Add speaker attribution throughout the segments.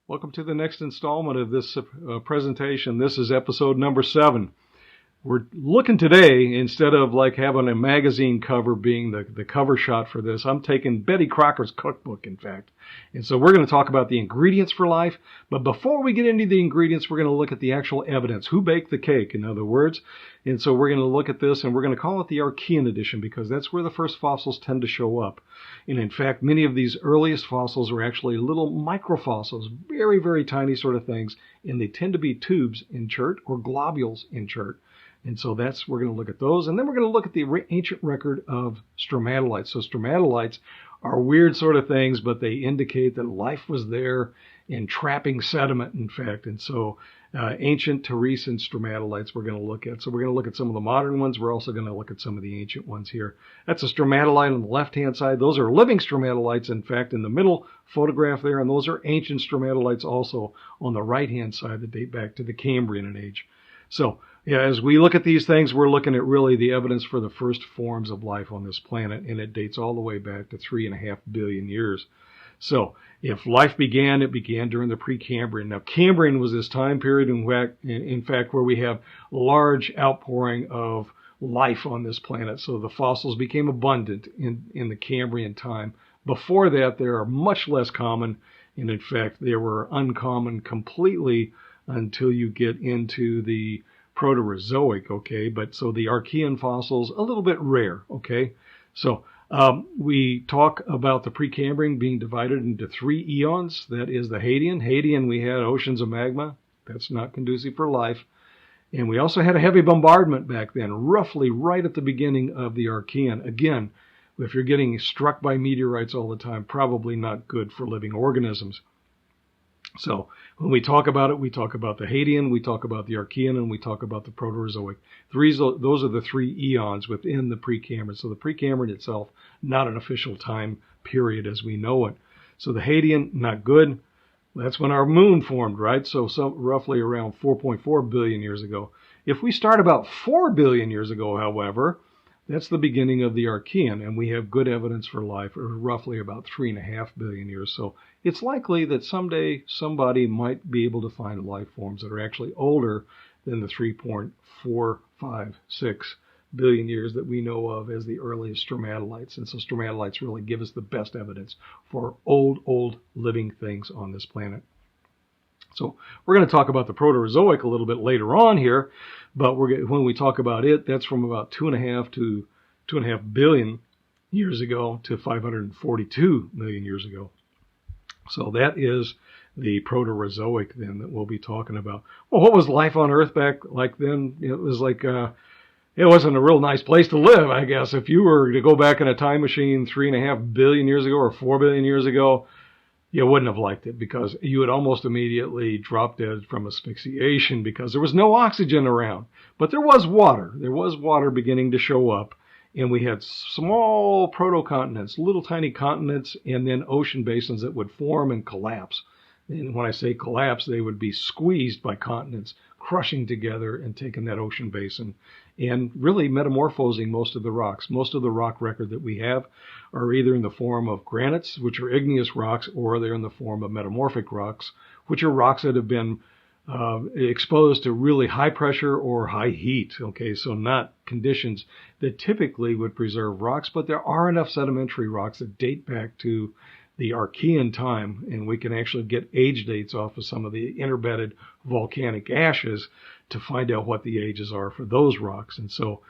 Speaker 1: Welcome to the next installment of this presentation. This is episode number 7. We're looking today, instead of like having a magazine cover being the cover shot for this, I'm taking Betty Crocker's cookbook, in fact. And so we're going to talk about the ingredients for life. But before we get into the ingredients, we're going to look at the actual evidence. Who baked the cake, in other words? And so we're going to look at this, and we're going to call it the Archean edition, because that's where the first fossils tend to show up. And in fact, many of these earliest fossils are actually little microfossils, very, very tiny sort of things. And they tend to be tubes in chert or globules in chert. And so we're going to look at those. And then we're going to look at the ancient record of stromatolites. So stromatolites are weird sort of things, but they indicate that life was there in trapping sediment, in fact. And so ancient to recent stromatolites we're going to look at. So we're going to look at some of the modern ones. We're also going to look at some of the ancient ones here. That's a stromatolite on the left-hand side. Those are living stromatolites, in fact, in the middle photograph there. And those are ancient stromatolites also on the right-hand side that date back to the Cambrian age. So as we look at these things, we're looking at really the evidence for the first forms of life on this planet, and it dates all the way back to 3.5 billion years. So if life began, it began during the Precambrian. Now, Cambrian was this time period, in fact, where we have large outpouring of life on this planet. So the fossils became abundant in the Cambrian time. Before that, they are much less common, and in fact, they were uncommon completely until you get into the Proterozoic, okay? But so the Archean fossils, a little bit rare, okay? So we talk about the Precambrian being divided into 3 eons. That is the Hadean. Hadean, we had oceans of magma. That's not conducive for life. And we also had a heavy bombardment back then, roughly right at the beginning of the Archean. Again, if you're getting struck by meteorites all the time, probably not good for living organisms. So when we talk about it, we talk about the Hadean, we talk about the Archean, and we talk about the Proterozoic. Those are the 3 eons within the Precambrian. So the Precambrian itself, not an official time period as we know it. So the Hadean, not good. That's when our moon formed, right? So roughly around 4.4 billion years ago. If we start about 4 billion years ago, however, that's the beginning of the Archean, and we have good evidence for life, or roughly about 3.5 billion years. So it's likely that someday somebody might be able to find life forms that are actually older than the 3.456 billion years that we know of as the earliest stromatolites. And so stromatolites really give us the best evidence for old living things on this planet. So we're going to talk about the Proterozoic a little bit later on here, but when we talk about it, that's from about 2.5 billion years ago to 542 million years ago. So that is the Proterozoic then that we'll be talking about. Well, what was life on Earth back like then? It was like it wasn't a real nice place to live, I guess. If you were to go back in a time machine 3.5 billion years ago or 4 billion years ago, you wouldn't have liked it, because you would almost immediately drop dead from asphyxiation because there was no oxygen around. But there was water. There was water beginning to show up. And we had small protocontinents, little tiny continents, and then ocean basins that would form and collapse. And when I say collapse, they would be squeezed by continents, crushing together and taking that ocean basin and really metamorphosing most of the rocks. Most of the rock record that we have are either in the form of granites, which are igneous rocks, or they're in the form of metamorphic rocks, which are rocks that have been exposed to really high pressure or high heat. Okay, so not conditions that typically would preserve rocks, but there are enough sedimentary rocks that date back to the Archean time, and we can actually get age dates off of some of the interbedded volcanic ashes to find out what the ages are for those rocks. And so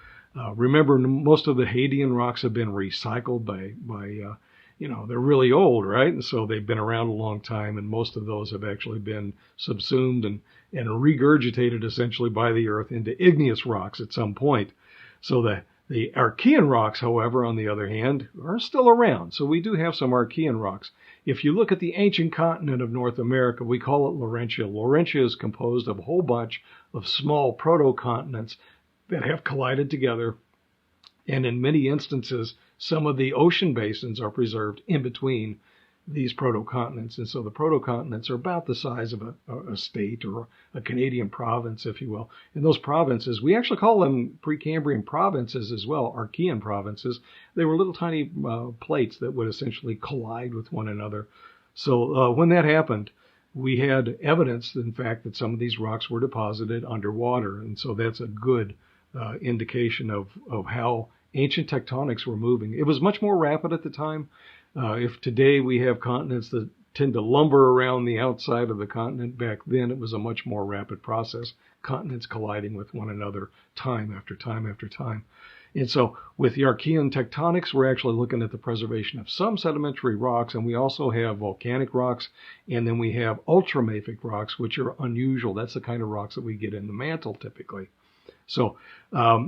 Speaker 1: remember, most of the Hadean rocks have been recycled by they're really old, right? And so they've been around a long time, and most of those have actually been subsumed and regurgitated essentially by the earth into igneous rocks at some point. So the Archean rocks, however, on the other hand, are still around. So we do have some Archean rocks. If you look at the ancient continent of North America, we call it Laurentia. Laurentia is composed of a whole bunch of small protocontinents that have collided together. And in many instances, some of the ocean basins are preserved in between these protocontinents. And so the protocontinents are about the size of a state or a Canadian province, if you will. And those provinces, we actually call them Precambrian provinces as well, Archean provinces. They were little tiny plates that would essentially collide with one another. So when that happened, we had evidence, in fact, that some of these rocks were deposited underwater. And so that's a good indication of how ancient tectonics were moving. It was much more rapid at the time. If today we have continents that tend to lumber around the outside of the continent, back then it was a much more rapid process, continents colliding with one another time after time after time. And so with the Archean tectonics, we're actually looking at the preservation of some sedimentary rocks, and we also have volcanic rocks, and then we have ultramafic rocks, which are unusual. That's the kind of rocks that we get in the mantle typically. So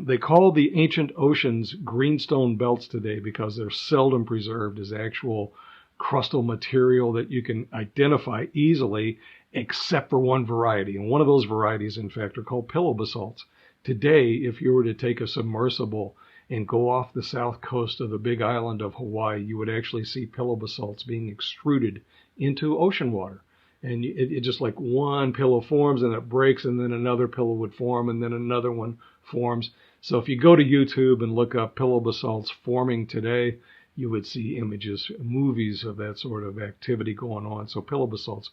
Speaker 1: they call the ancient oceans greenstone belts today because they're seldom preserved as actual crustal material that you can identify easily, except for one variety. And one of those varieties, in fact, are called pillow basalts. Today, if you were to take a submersible and go off the south coast of the big island of Hawaii, you would actually see pillow basalts being extruded into ocean water. And it just like one pillow forms and it breaks, and then another pillow would form, and then another one forms. So if you go to YouTube and look up pillow basalts forming today, you would see images, movies of that sort of activity going on. So pillow basalts,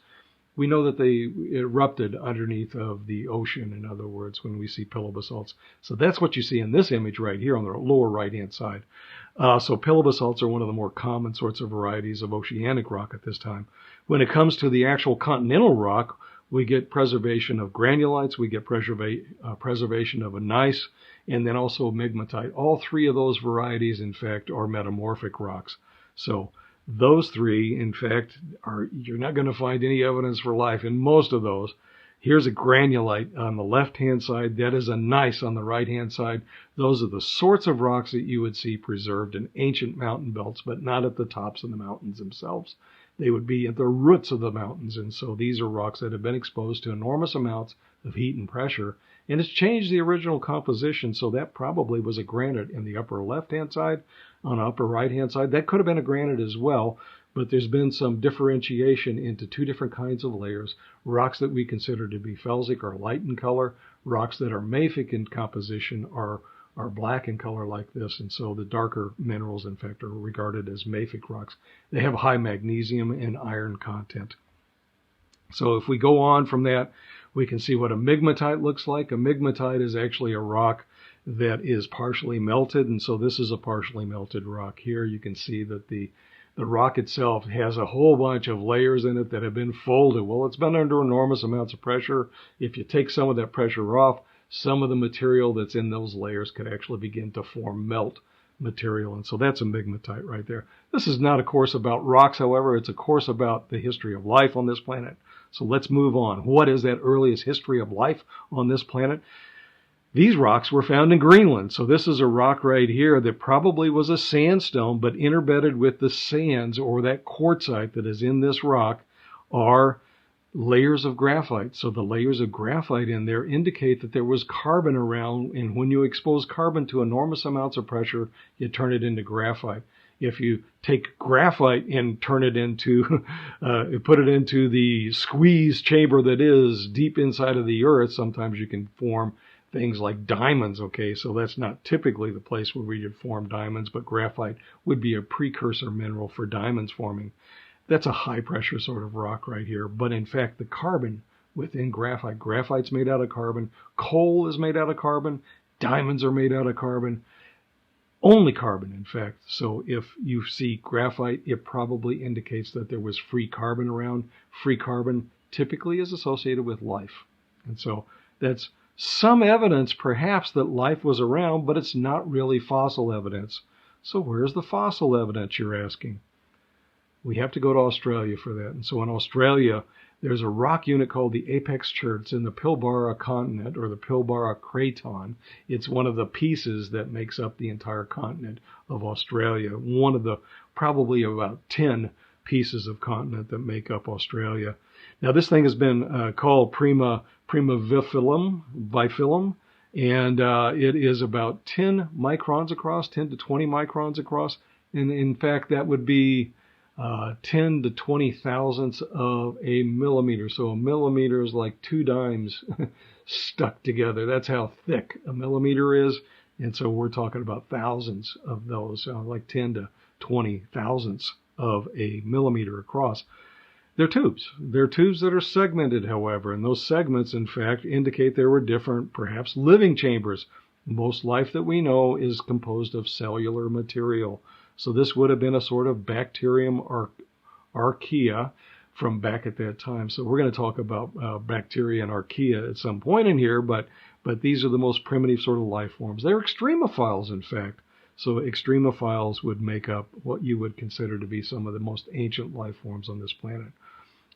Speaker 1: we know that they erupted underneath of the ocean, in other words, when we see pillow basalts. So that's what you see in this image right here on the lower right-hand side. So pillow basalts are one of the more common sorts of varieties of oceanic rock at this time. When it comes to the actual continental rock, we get preservation of granulites, we get preservation of a gneiss, and then also migmatite. All three of those varieties, in fact, are metamorphic rocks. So those three, in fact, you're not going to find any evidence for life in most of those. Here's a granulite on the left-hand side. That is a gneiss on the right-hand side. Those are the sorts of rocks that you would see preserved in ancient mountain belts, but not at the tops of the mountains themselves. They would be at the roots of the mountains. And so these are rocks that have been exposed to enormous amounts of heat and pressure. And it's changed the original composition. So that probably was a granite in the upper left-hand side. On the upper right-hand side, that could have been a granite as well. But there's been some differentiation into two different kinds of layers. Rocks that we consider to be felsic are light in color. Rocks that are mafic in composition are black in color like this. And so the darker minerals, in fact, are regarded as mafic rocks. They have high magnesium and iron content. So if we go on from that, we can see what a migmatite looks like. A migmatite is actually a rock that is partially melted. And so this is a partially melted rock here. You can see that the rock itself has a whole bunch of layers in it that have been folded. Well, it's been under enormous amounts of pressure. If you take some of that pressure off, some of the material that's in those layers could actually begin to form melt material. And so that's a migmatite right there. This is not a course about rocks, however. It's a course about the history of life on this planet. So let's move on. What is that earliest history of life on this planet? These rocks were found in Greenland. So this is a rock right here that probably was a sandstone, but interbedded with the sands or that quartzite that is in this rock are layers of graphite. So the layers of graphite in there indicate that there was carbon around, and when you expose carbon to enormous amounts of pressure, you turn it into graphite. If you take graphite and turn it into, put it into the squeeze chamber that is deep inside of the earth, sometimes you can form things like diamonds, okay? So that's not typically the place where we would form diamonds, but graphite would be a precursor mineral for diamonds forming. That's a high pressure sort of rock right here. But in fact, the carbon within graphite, graphite's made out of carbon, coal is made out of carbon, diamonds are made out of carbon, only carbon, in fact. So if you see graphite, it probably indicates that there was free carbon around. Free carbon typically is associated with life. And so that's some evidence perhaps that life was around, but it's not really fossil evidence. So where's the fossil evidence, you're asking? We have to go to Australia for that. And so in Australia, there's a rock unit called the Apex Chert. It's in the Pilbara continent, or the Pilbara craton. It's one of the pieces that makes up the entire continent of Australia. One of the probably about 10 pieces of continent that make up Australia. Now this thing has been called prima bifilum, and it is about 10 microns across, 10 to 20 microns across. And in fact, that would be 10 to 20 thousandths of a millimeter. So a millimeter is like 2 dimes stuck together. That's how thick a millimeter is. And so we're talking about thousands of those, like 10 to 20 thousandths of a millimeter across. They're tubes. They're tubes that are segmented, however, and those segments, in fact, indicate there were different, perhaps living chambers. Most life that we know is composed of cellular material. So this would have been a sort of bacterium archaea from back at that time. So we're going to talk about bacteria and archaea at some point in here, but these are the most primitive sort of life forms. They're extremophiles, in fact. So extremophiles would make up what you would consider to be some of the most ancient life forms on this planet.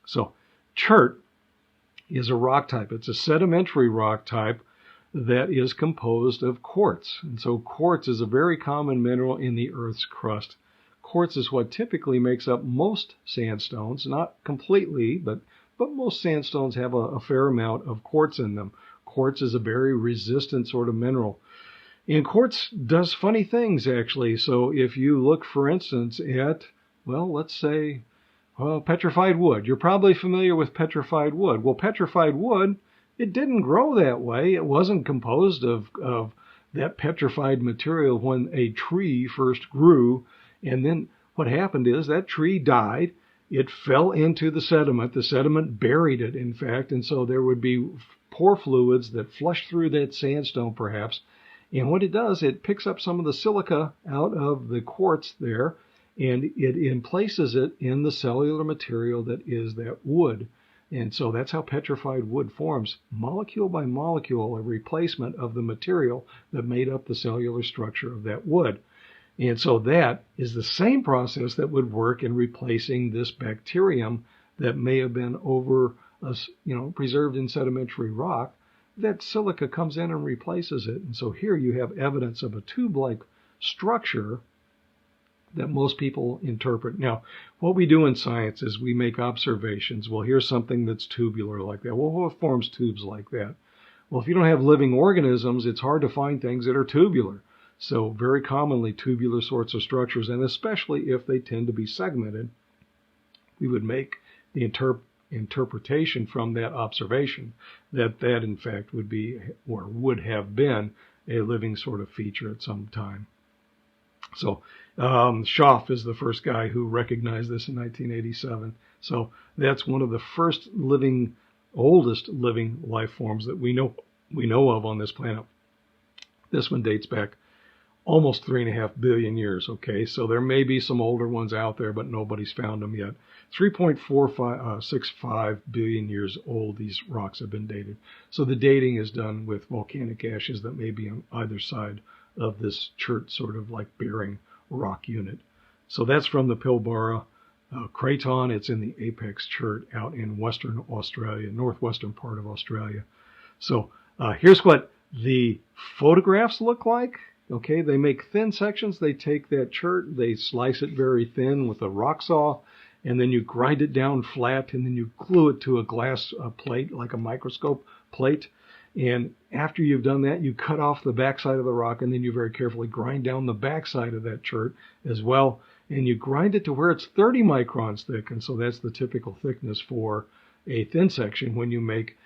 Speaker 1: So chert is a rock type. It's a sedimentary rock type that is composed of quartz. And so quartz is a very common mineral in the Earth's crust. Quartz is what typically makes up most sandstones, not completely, but most sandstones have a fair amount of quartz in them. Quartz is a very resistant sort of mineral. And quartz does funny things, actually. So if you look, for instance, at, well, let's say, petrified wood. You're probably familiar with petrified wood. Well, petrified wood, it didn't grow that way. It wasn't composed of that petrified material when a tree first grew. And then what happened is that tree died. It fell into the sediment. The sediment buried it, in fact. And so there would be pore fluids that flush through that sandstone, perhaps. And what it does, it picks up some of the silica out of the quartz there, and it emplaces it in the cellular material that is that wood. And so that's how petrified wood forms, molecule by molecule, a replacement of the material that made up the cellular structure of that wood. And so that is the same process that would work in replacing this bacterium that may have been preserved in sedimentary rock. That silica comes in and replaces it. And so here you have evidence of a tube-like structure that most people interpret. Now, what we do in science is we make observations. Well, here's something that's tubular like that. Well, what forms tubes like that? Well, if you don't have living organisms, it's hard to find things that are tubular. So very commonly tubular sorts of structures, and especially if they tend to be segmented, we would make the interpretation from that observation that in fact would be or would have been a living sort of feature at some time. So Schaff is the first guy who recognized this in 1987. So that's one of the first oldest living life forms that we know of on this planet. This one dates back almost 3.5 billion years. Okay, so there may be some older ones out there, but nobody's found them yet. 3.465 billion years old, these rocks have been dated. So the dating is done with volcanic ashes that may be on either side of this chert sort of like bearing rock unit. So that's from the Pilbara Craton. It's in the Apex Chert out in Western Australia, northwestern part of Australia. So here's what the photographs look like. Okay, they make thin sections. They take that chert, they slice it very thin with a rock saw, and then you grind it down flat, and then you glue it to a glass plate, like a microscope plate. And after you've done that, you cut off the backside of the rock, and then you very carefully grind down the backside of that chert as well. And you grind it to where it's 30 microns thick, and so that's the typical thickness for a thin section when you make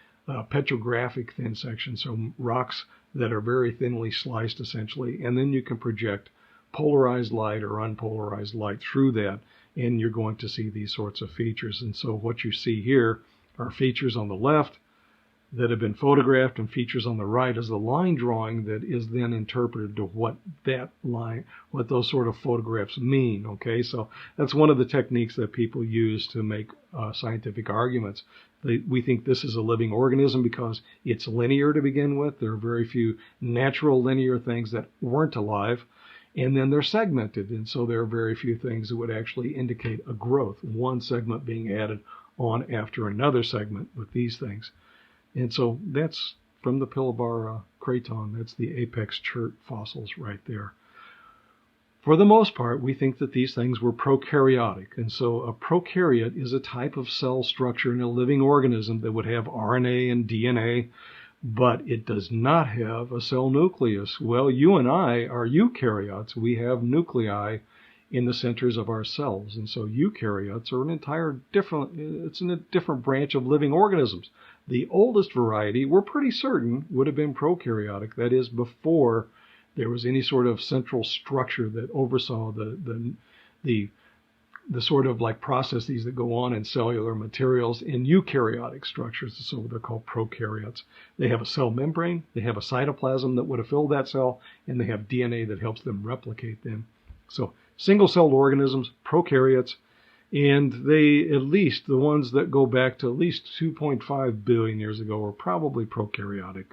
Speaker 1: petrographic thin sections, so rocks that are very thinly sliced essentially, and then you can project polarized light or unpolarized light through that, and you're going to see these sorts of features. And so what you see here are features on the left that have been photographed, and features on the right is the line drawing that is then interpreted to what those sort of photographs mean. Okay, so that's one of the techniques that people use to make scientific arguments. We think this is a living organism because it's linear to begin with. There are very few natural linear things that weren't alive. And then they're segmented, and so there are very few things that would actually indicate a growth, one segment being added on after another segment with these things. And so that's from the Pilbara Craton. That's the Apex Chert fossils right there. For the most part, we think that these things were prokaryotic. And so a prokaryote is a type of cell structure in a living organism that would have RNA and DNA, but it does not have a cell nucleus. Well, you and I are eukaryotes. We have nuclei in the centers of our cells. And so eukaryotes are it's in a different branch of living organisms. The oldest variety, we're pretty certain, would have been prokaryotic. That is, before there was any sort of central structure that oversaw the the sort of like processes that go on in cellular materials in eukaryotic structures. So they're called prokaryotes. They have a cell membrane, they have a cytoplasm that would have filled that cell, and they have DNA that helps them replicate them. So single-celled organisms, prokaryotes, and they, at least the ones that go back to at least 2.5 billion years ago, are probably prokaryotic.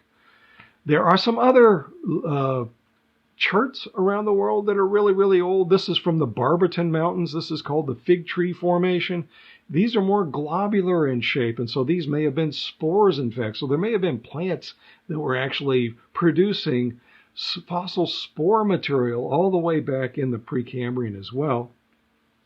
Speaker 1: There are some other cherts around the world that are really, really old. This is from the Barberton Mountains. This is called the Fig Tree Formation. These are more globular in shape, and so these may have been spores, in fact. So there may have been plants that were actually producing fossil spore material all the way back in the Precambrian as well,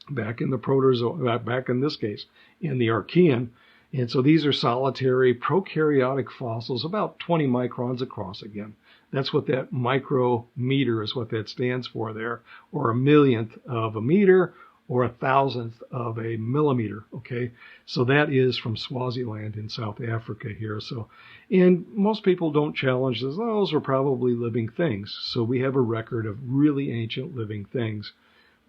Speaker 1: back in the Proterozoic, back in this case, in the Archean. And so these are solitary prokaryotic fossils, about 20 microns across again. That's what that micrometer is, what that stands for there, or a millionth of a meter, or a thousandth of a millimeter. Okay, so that is from Swaziland in South Africa here. So, and most people don't challenge this. Oh, those are probably living things. So we have a record of really ancient living things.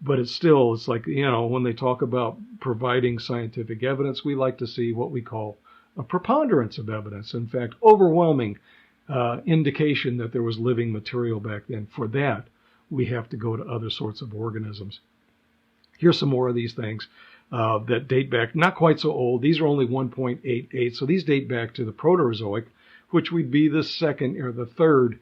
Speaker 1: But it's still, it's like, you know, when they talk about providing scientific evidence, we like to see what we call a preponderance of evidence. In fact, overwhelming indication that there was living material back then. For that, we have to go to other sorts of organisms. Here's some more of these things that date back, not quite so old. These are only 1.88, so these date back to the Proterozoic, which would be the second or the third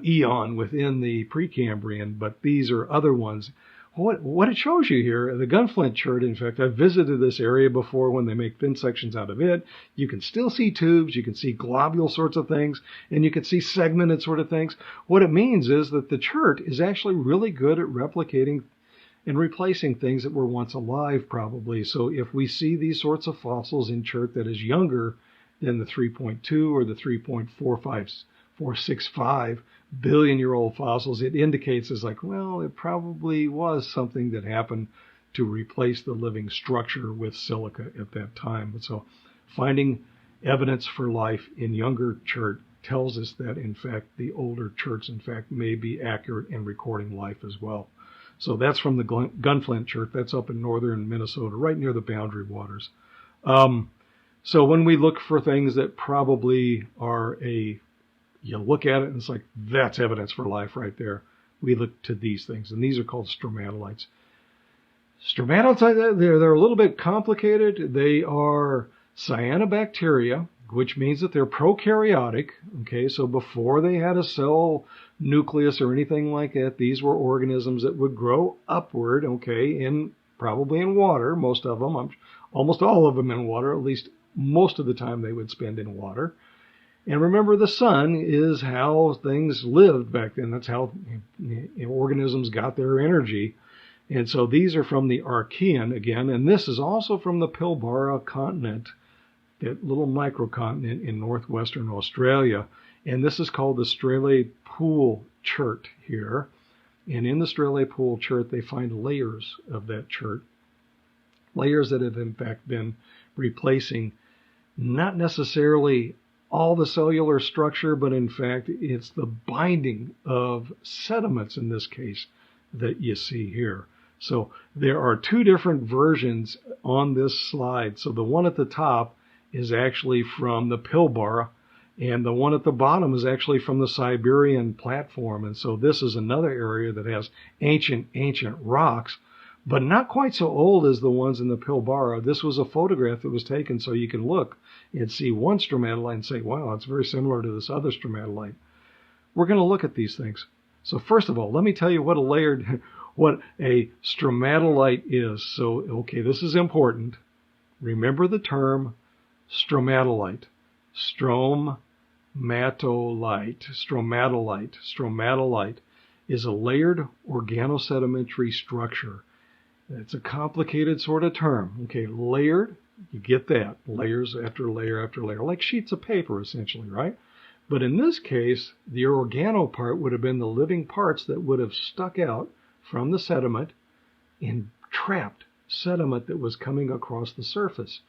Speaker 1: eon within the Precambrian, but these are other ones. What it shows you here, the Gunflint Chert, in fact, I've visited this area before when they make thin sections out of it. You can still see tubes, you can see globule sorts of things, and you can see segmented sort of things. What it means is that the chert is actually really good at replicating and replacing things that were once alive, probably. So if we see these sorts of fossils in chert that is younger than the 3.2 or the 3.465 billion-year-old fossils, it indicates as like, well, it probably was something that happened to replace the living structure with silica at that time. And so finding evidence for life in younger chert tells us that, in fact, the older cherts, in fact, may be accurate in recording life as well. So that's from the Gunflint Chert. That's up in northern Minnesota, right near the boundary waters. So when we look for things that probably are you look at it and it's like, that's evidence for life right there. We look to these things, and these are called stromatolites. Stromatolites, they're a little bit complicated. They are cyanobacteria, which means that they're prokaryotic. Okay, so before they had a cell nucleus or anything like that, these were organisms that would grow upward, okay, probably in water, most of them, almost all of them in water, at least most of the time they would spend in water. And remember, the sun is how things lived back then. That's how organisms got their energy. And so these are from the Archean again, and this is also from the Pilbara continent, that little microcontinent in northwestern Australia. And this is called the Strale Pool Chert here. And in the Strale Pool Chert, they find layers of that chert, layers that have in fact been replacing not necessarily all the cellular structure, but in fact, it's the binding of sediments in this case that you see here. So there are two different versions on this slide. So the one at the top is actually from the Pilbara, and the one at the bottom is actually from the Siberian platform. And so this is another area that has ancient rocks, but not quite so old as the ones in the Pilbara. This was a photograph that was taken so you can look and see one stromatolite and say, wow, it's very similar to this other stromatolite. We're going to look at these things. So first of all, let me tell you what a stromatolite is. So, okay, this is important. Remember the term stromatolite. Stromatolite is a layered organosedimentary structure. It's a complicated sort of term. Okay, layered, you get that. Layers after layer after layer, like sheets of paper essentially, right? But in this case, the organo part would have been the living parts that would have stuck out from the sediment and trapped sediment that was coming across the surface.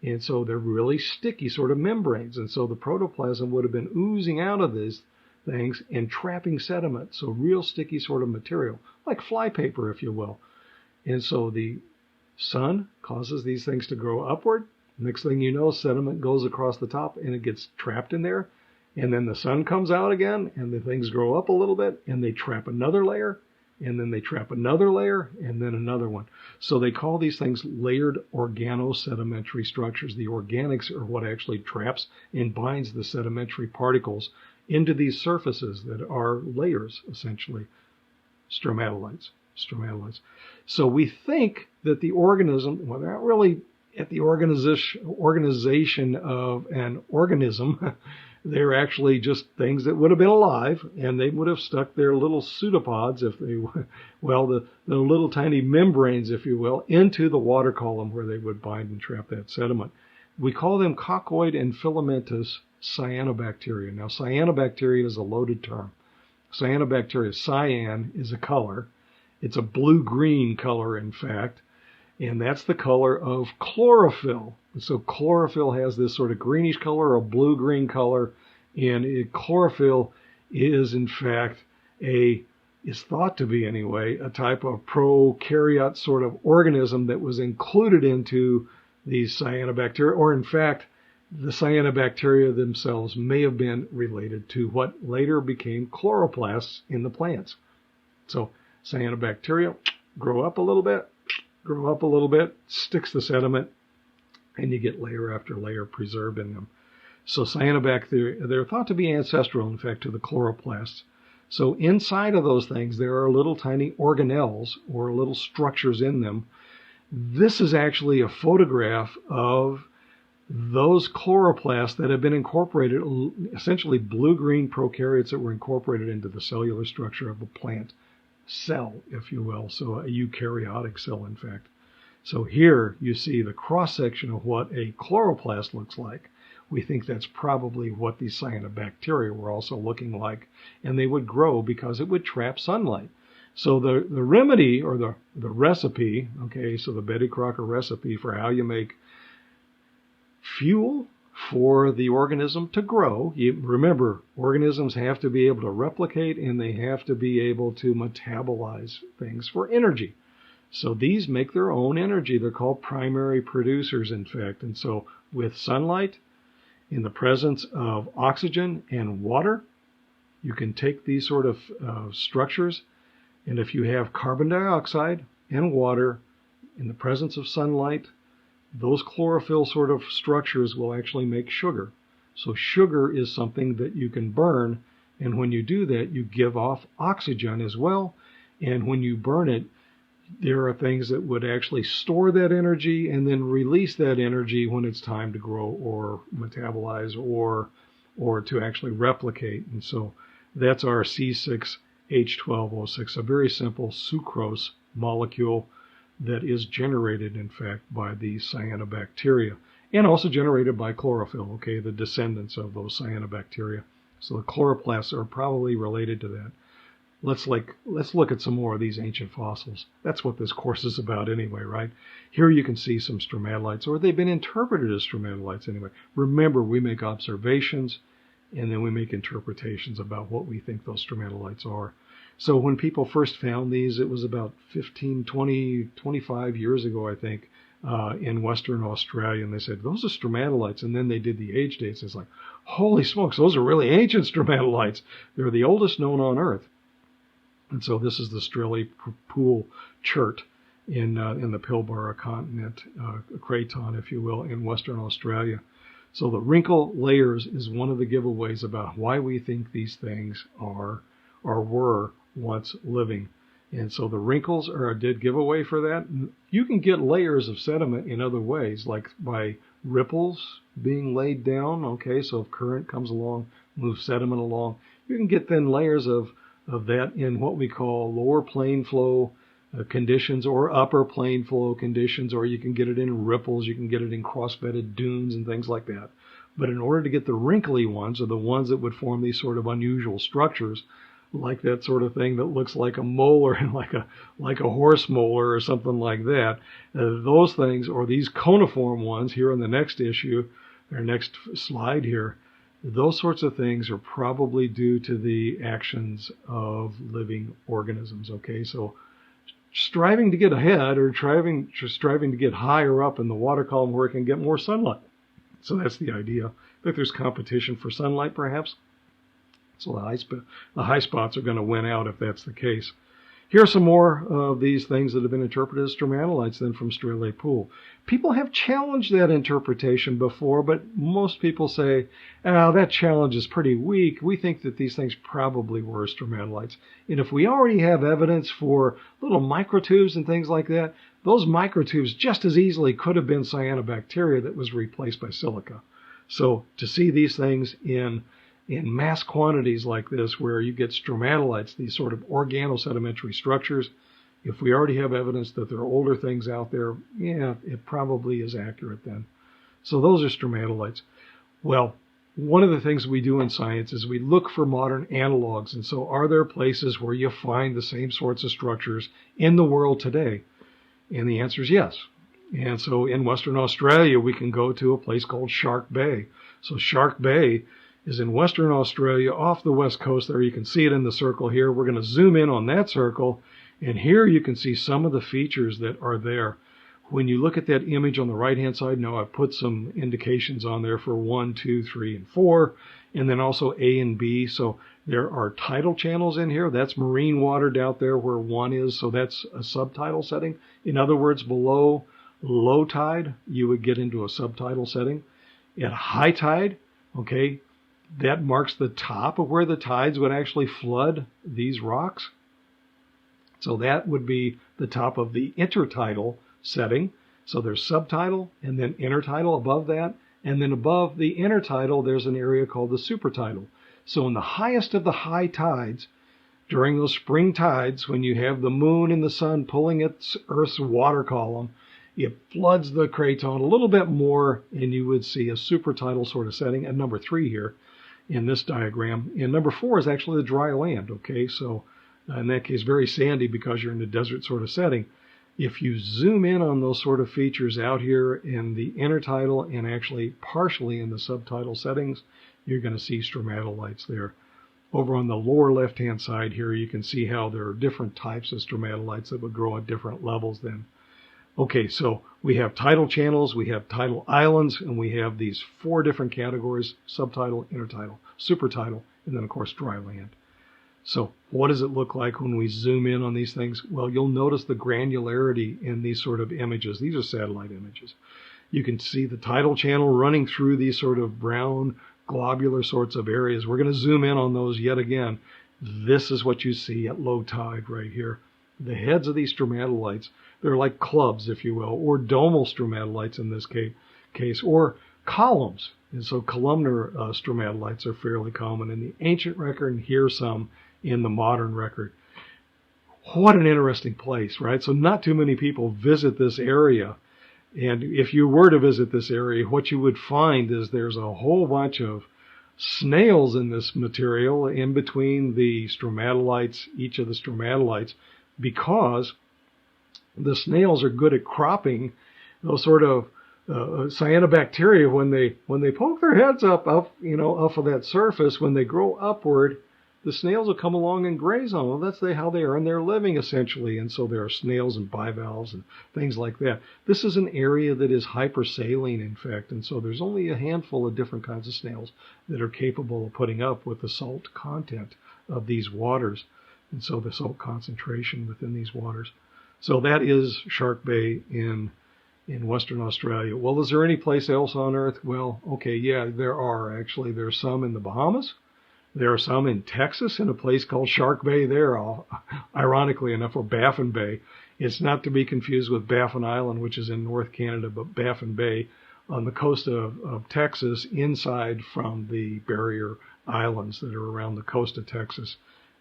Speaker 1: And so they're really sticky sort of membranes. And so the protoplasm would have been oozing out of these things and trapping sediment. So real sticky sort of material, like flypaper, if you will. And so the Sun causes these things to grow upward. Next thing you know, sediment goes across the top and it gets trapped in there. And then the sun comes out again and the things grow up a little bit and they trap another layer. And then they trap another layer and then another one. So they call these things layered organosedimentary structures. The organics are what actually traps and binds the sedimentary particles into these surfaces that are layers, essentially. Stromatolites. So we think that the organism, well, they're not really at the organization of an organism. They're actually just things that would have been alive, and they would have stuck their little pseudopods, if they, well, the little tiny membranes, if you will, into the water column where they would bind and trap that sediment. We call them coccoid and filamentous cyanobacteria. Now, cyanobacteria is a loaded term. Cyanobacteria, cyan is a color. It's a blue-green color, in fact, and that's the color of chlorophyll. So chlorophyll has this sort of greenish color or blue-green color, and chlorophyll is, in fact, is thought to be anyway, a type of prokaryote sort of organism that was included into these cyanobacteria, or in fact, the cyanobacteria themselves may have been related to what later became chloroplasts in the plants. So cyanobacteria grow up a little bit, sticks the sediment, and you get layer after layer preserved in them. So cyanobacteria, they're thought to be ancestral, in fact, to the chloroplasts. So inside of those things, there are little tiny organelles, or little structures in them. This is actually a photograph of those chloroplasts that have been incorporated, essentially blue-green prokaryotes that were incorporated into the cellular structure of the plant cell, if you will. So a eukaryotic cell, in fact. So here you see the cross-section of what a chloroplast looks like. We think that's probably what these cyanobacteria were also looking like, and they would grow because it would trap sunlight. So the remedy, or the recipe, okay, so the Betty Crocker recipe for how you make fuel for the organism to grow. Remember, organisms have to be able to replicate, and they have to be able to metabolize things for energy. So these make their own energy. They're called primary producers, in fact. And so with sunlight, in the presence of oxygen and water, you can take these sort of structures, and if you have carbon dioxide and water in the presence of sunlight, those chlorophyll sort of structures will actually make sugar. So sugar is something that you can burn, and when you do that, you give off oxygen as well. And when you burn it, there are things that would actually store that energy and then release that energy when it's time to grow or metabolize or to actually replicate. And so that's our C6H12O6, a very simple sucrose molecule that is generated, in fact, by the cyanobacteria, and also generated by chlorophyll, okay, the descendants of those cyanobacteria. So the chloroplasts are probably related to that. Let's look at some more of these ancient fossils. That's what this course is about anyway, right? Here you can see some stromatolites, or they've been interpreted as stromatolites anyway. Remember, we make observations, and then we make interpretations about what we think those stromatolites are. So when people first found these, it was about 15, 20, 25 years ago, I think, in Western Australia, and they said, those are stromatolites, and then they did the age dates. It's like, holy smokes, those are really ancient stromatolites. They're the oldest known on Earth. And so this is the Stromatolites Chert in the Pilbara continent, craton, if you will, in Western Australia. So the wrinkle layers is one of the giveaways about why we think these things are or were once living. And so the wrinkles are a dead giveaway for that. You can get layers of sediment in other ways, like by ripples being laid down. Okay, so if current comes along, moves sediment along, you can get thin layers of that in what we call lower plane flow conditions or upper plane flow conditions, or you can get it in ripples, you can get it in cross-bedded dunes and things like that. But in order to get the wrinkly ones, or the ones that would form these sort of unusual structures, like that sort of thing that looks like a molar and like a horse molar or something like that, those things, or these coniform ones here in the next issue, or next slide here, those sorts of things are probably due to the actions of living organisms. Okay, so striving to get ahead or striving to get higher up in the water column where it can get more sunlight. So that's the idea, that there's competition for sunlight perhaps. So the high spots are going to win out if that's the case. Here are some more of these things that have been interpreted as stromatolites then from Strelay Pool. People have challenged that interpretation before, but most people say, that challenge is pretty weak. We think that these things probably were stromatolites. And if we already have evidence for little microtubes and things like that, those microtubes just as easily could have been cyanobacteria that was replaced by silica. So to see these things in mass quantities like this, where you get stromatolites, these sort of organosedimentary structures, if we already have evidence that there are older things out there, yeah, it probably is accurate then. So those are stromatolites. Well, one of the things we do in science is we look for modern analogs. And so are there places where you find the same sorts of structures in the world today? And the answer is yes. And so in Western Australia, we can go to a place called Shark Bay. So Shark Bay is in Western Australia off the west coast there. You can see it in the circle here. We're going to zoom in on that circle, and here you can see some of the features that are there. When you look at that image on the right-hand side, now I've put some indications on there for 1, 2, 3, and 4, and then also A and B. So there are tidal channels in here. That's marine water down there where 1 is, so that's a subtidal setting. In other words, below low tide, you would get into a subtidal setting. At high tide, okay, that marks the top of where the tides would actually flood these rocks. So that would be the top of the intertidal setting. So there's subtidal and then intertidal above that. And then above the intertidal, there's an area called the supertidal. So in the highest of the high tides, during those spring tides, when you have the moon and the sun pulling at Earth's water column, it floods the craton a little bit more, and you would see a supertidal sort of setting at number 3 here in this diagram. And number 4 is actually the dry land, okay? So in that case, very sandy because you're in a desert sort of setting. If you zoom in on those sort of features out here in the intertidal and actually partially in the subtidal settings, you're going to see stromatolites there. Over on the lower left-hand side here, you can see how there are different types of stromatolites that would grow at different levels then. Okay, so we have tidal channels, we have tidal islands, and we have these 4 different categories: subtidal, intertidal, supertidal, and then of course dry land. So what does it look like when we zoom in on these things? Well, you'll notice the granularity in these sort of images. These are satellite images. You can see the tidal channel running through these sort of brown globular sorts of areas. We're going to zoom in on those yet again. This is what you see at low tide right here. The heads of these stromatolites, they're like clubs, if you will, or domal stromatolites in this case, or columns. And so columnar stromatolites are fairly common in the ancient record, and here some in the modern record. What an interesting place, right? So not too many people visit this area. And if you were to visit this area, what you would find is there's a whole bunch of snails in this material in between the stromatolites, each of the stromatolites, because the snails are good at cropping those sort of cyanobacteria when they poke their heads up off of that surface. When they grow upward, the snails will come along and graze on them. That's how they earn their living, essentially. And so there are snails and bivalves and things like that. This is an area that is hypersaline, in fact, and so there's only a handful of different kinds of snails that are capable of putting up with the salt content of these waters, and so the salt concentration within these waters. So that is Shark Bay in Western Australia. Well, is there any place else on Earth? Well, okay, yeah, there are actually. There's some in the Bahamas. There are some in Texas in a place called Shark Bay there, ironically enough, or Baffin Bay. It's not to be confused with Baffin Island, which is in North Canada, but Baffin Bay on the coast of Texas, inside from the barrier islands that are around the coast of Texas.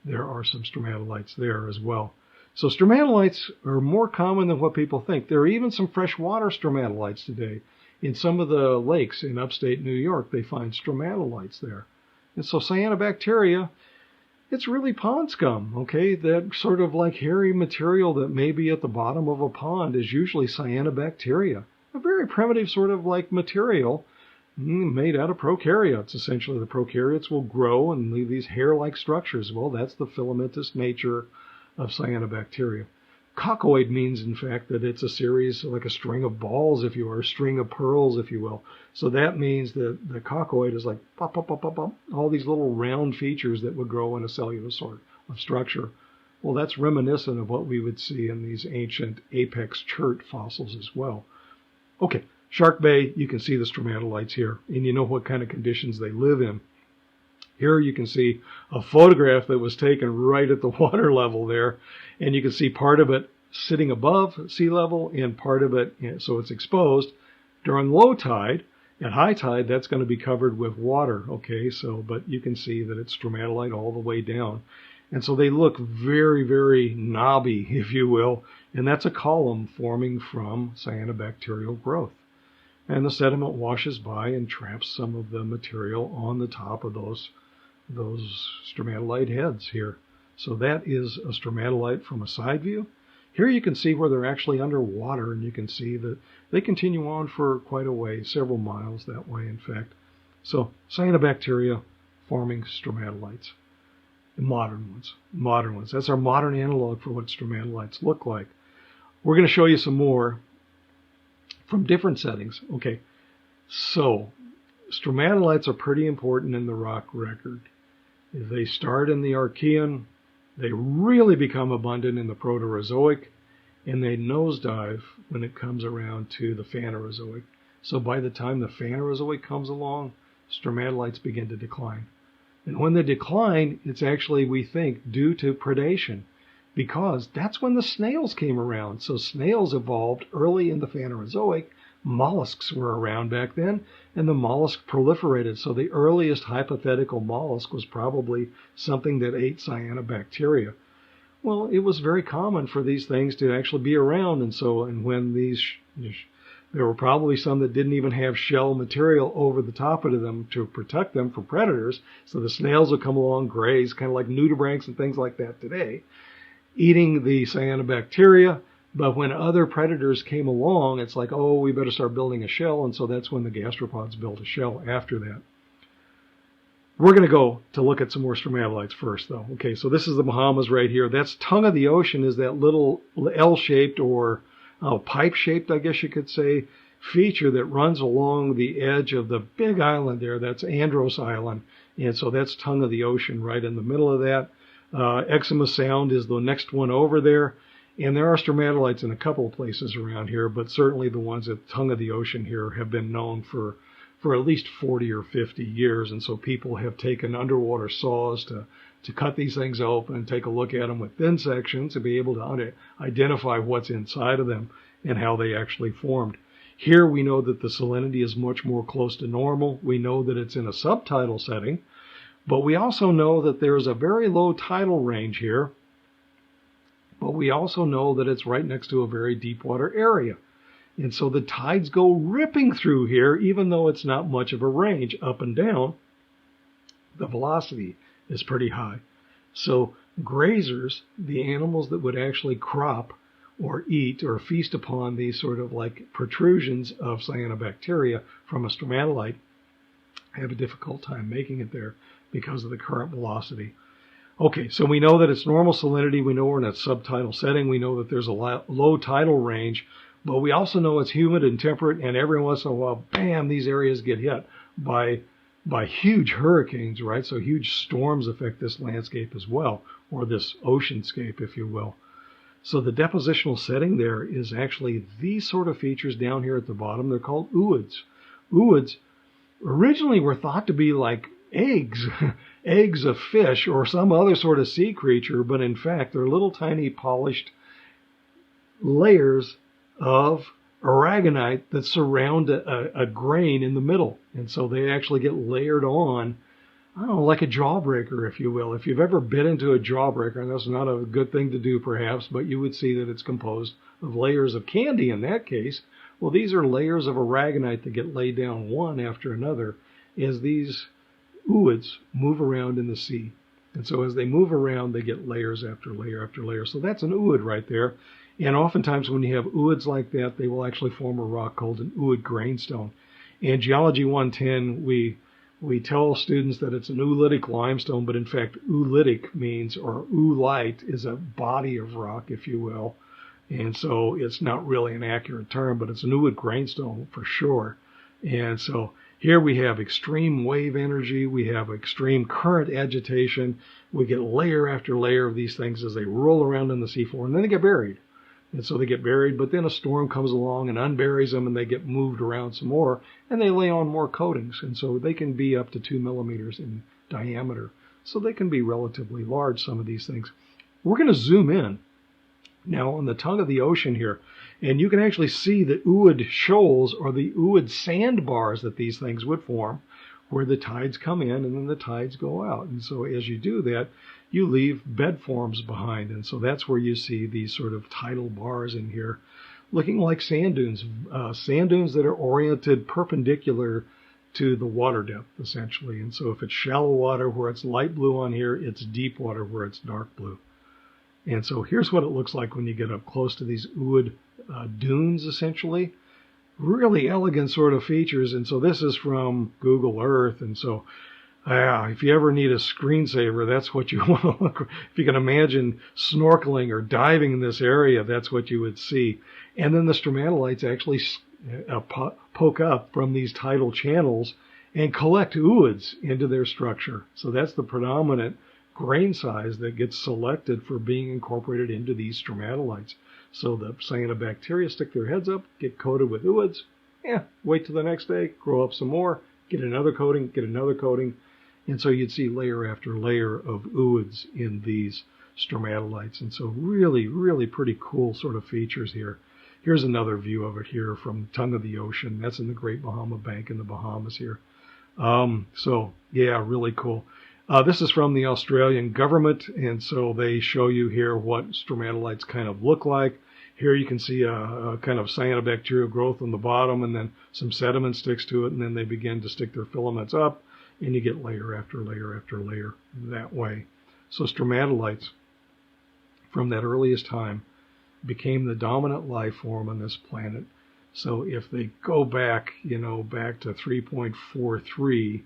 Speaker 1: There are some stromatolites there as well. So stromatolites are more common than what people think. There are even some freshwater stromatolites today. In some of the lakes in upstate New York, they find stromatolites there. And so cyanobacteria, it's really pond scum, okay? That sort of like hairy material that may be at the bottom of a pond is usually cyanobacteria. A very primitive sort of like material made out of prokaryotes, essentially. The prokaryotes will grow and leave these hair-like structures. Well, that's the filamentous nature of cyanobacteria. Coccoid means, in fact, that it's a series, like a string of balls, if you will, or a string of pearls, if you will. So that means that the coccoid is like pop, pop, pop, pop, pop, all these little round features that would grow in a cellular sort of structure. Well, that's reminiscent of what we would see in these ancient Apex Chert fossils as well. Okay, Shark Bay, you can see the stromatolites here, and you know what kind of conditions they live in. Here you can see a photograph that was taken right at the water level there, and you can see part of it sitting above sea level and part of it, so it's exposed. During low tide, at high tide, that's going to be covered with water, okay? So, but you can see that it's stromatolite all the way down. And so they look very, very knobby, if you will, and that's a column forming from cyanobacterial growth. And the sediment washes by and traps some of the material on the top of those stromatolite heads here. So that is a stromatolite from a side view. Here you can see where they're actually underwater, and you can see that they continue on for quite a way, several miles that way, in fact. So cyanobacteria forming stromatolites. Modern ones. That's our modern analog for what stromatolites look like. We're going to show you some more from different settings. Okay, so stromatolites are pretty important in the rock record. They start in the Archean, they really become abundant in the Proterozoic, and they nosedive when it comes around to the Phanerozoic. So by the time the Phanerozoic comes along, stromatolites begin to decline. And when they decline, it's actually, we think, due to predation, because that's when the snails came around. So snails evolved early in the Phanerozoic. Mollusks were around back then, and the mollusk proliferated. So the earliest hypothetical mollusk was probably something that ate cyanobacteria. Well, it was very common for these things to actually be around, and when there were probably some that didn't even have shell material over the top of them to protect them from predators. So the snails would come along, graze, kind of like nudibranchs and things like that today, eating the cyanobacteria. But when other predators came along, it's like, oh, we better start building a shell. And so that's when the gastropods built a shell after that. We're going to go to look at some more stromatolites first, though. Okay, so this is the Bahamas right here. That's tongue of the ocean, is that little L-shaped or pipe-shaped, I guess you could say, feature that runs along the edge of the big island there. That's Andros Island. And so that's tongue of the ocean right in the middle of that. Eczema Sound is the next one over there. And there are stromatolites in a couple of places around here, but certainly the ones at tongue of the ocean here have been known for at least 40 or 50 years. And so people have taken underwater saws to cut these things open and take a look at them with thin sections to be able to identify what's inside of them and how they actually formed. Here we know that the salinity is much more close to normal. We know that it's in a subtidal setting, but we also know that there's a very low tidal range here, but we also know that it's right next to a very deep water area. And so the tides go ripping through here, even though it's not much of a range up and down. The velocity is pretty high. So grazers, the animals that would actually crop or eat or feast upon these sort of like protrusions of cyanobacteria from a stromatolite, have a difficult time making it there because of the current velocity. Okay, so we know that it's normal salinity. We know we're in a subtidal setting. We know that there's a low tidal range, but we also know it's humid and temperate, and every once in a while, bam, these areas get hit by huge hurricanes, right? So huge storms affect this landscape as well, or this oceanscape, if you will. So the depositional setting there is actually these sort of features down here at the bottom. They're called ooids. Ooids originally were thought to be like eggs, eggs of fish or some other sort of sea creature, but in fact they're little tiny polished layers of aragonite that surround a grain in the middle. And so they actually get layered on, I don't know, like a jawbreaker, if you will. If you've ever bit into a jawbreaker, and that's not a good thing to do perhaps, but you would see that it's composed of layers of candy in that case. Well, these are layers of aragonite that get laid down one after another as these ooids move around in the sea. And so as they move around, they get layers after layer after layer. So that's an ooid right there. And oftentimes when you have ooids like that, they will actually form a rock called an ooid grainstone. In Geology 110, we tell students that it's an oolitic limestone, but in fact, oolitic means, or oolite is a body of rock, if you will. And so it's not really an accurate term, but it's an ooid grainstone for sure. And so here we have extreme wave energy, we have extreme current agitation, we get layer after layer of these things as they roll around on the seafloor, and then they get buried. And so they get buried, but then a storm comes along and unburies them, and they get moved around some more, and they lay on more coatings. And so they can be up to 2 millimeters in diameter. So they can be relatively large, some of these things. We're going to zoom in now on the tongue of the ocean here, and you can actually see the ooid shoals or the ooid sandbars that these things would form, where the tides come in and then the tides go out. And so as you do that, you leave bed forms behind. And so that's where you see these sort of tidal bars in here, looking like sand dunes that are oriented perpendicular to the water depth, essentially. And so if it's shallow water where it's light blue on here, it's deep water where it's dark blue. And so here's what it looks like when you get up close to these ooid dunes, essentially. Really elegant sort of features. And so this is from Google Earth. And so if you ever need a screensaver, that's what you want to look. If you can imagine snorkeling or diving in this area, that's what you would see. And then the stromatolites actually poke up from these tidal channels and collect ooids into their structure. So that's the predominant grain size that gets selected for being incorporated into these stromatolites. So the cyanobacteria stick their heads up, get coated with ooids, wait till the next day, grow up some more, get another coating, and so you'd see layer after layer of ooids in these stromatolites. And so really, really pretty cool sort of features here. Here's another view of it here from the tongue of the ocean. That's in the Great Bahama Bank in the Bahamas here. So yeah, really cool. This is from the Australian government, and so they show you here what stromatolites kind of look like. Here you can see a kind of cyanobacterial growth on the bottom, and then some sediment sticks to it, and then they begin to stick their filaments up, and you get layer after layer after layer that way. So stromatolites, from that earliest time, became the dominant life form on this planet. So if they go back, back to 3.43,